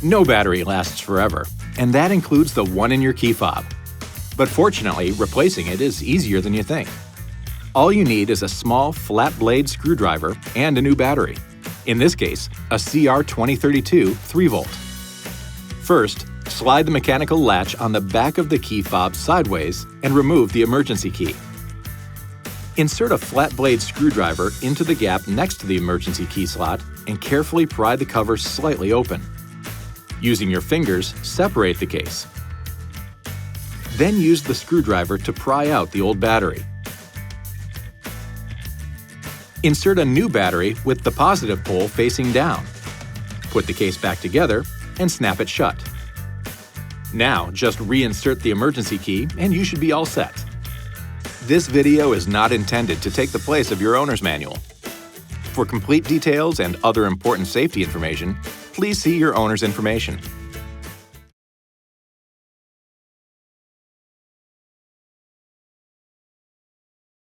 No battery lasts forever, and that includes the one in your key fob. But fortunately, replacing it is easier than you think. All you need is a small, flat blade screwdriver and a new battery. In this case, a CR2032 3V. First, slide the mechanical latch on the back of the key fob sideways and remove the emergency key. Insert a flat blade screwdriver into the gap next to the emergency key slot and carefully pry the cover slightly open. Using your fingers, separate the case. Then use the screwdriver to pry out the old battery. Insert a new battery with the positive pole facing down. Put the case back together and snap it shut. Now, just reinsert the emergency key and you should be all set. This video is not intended to take the place of your owner's manual. For complete details and other important safety information, please see your owner's information.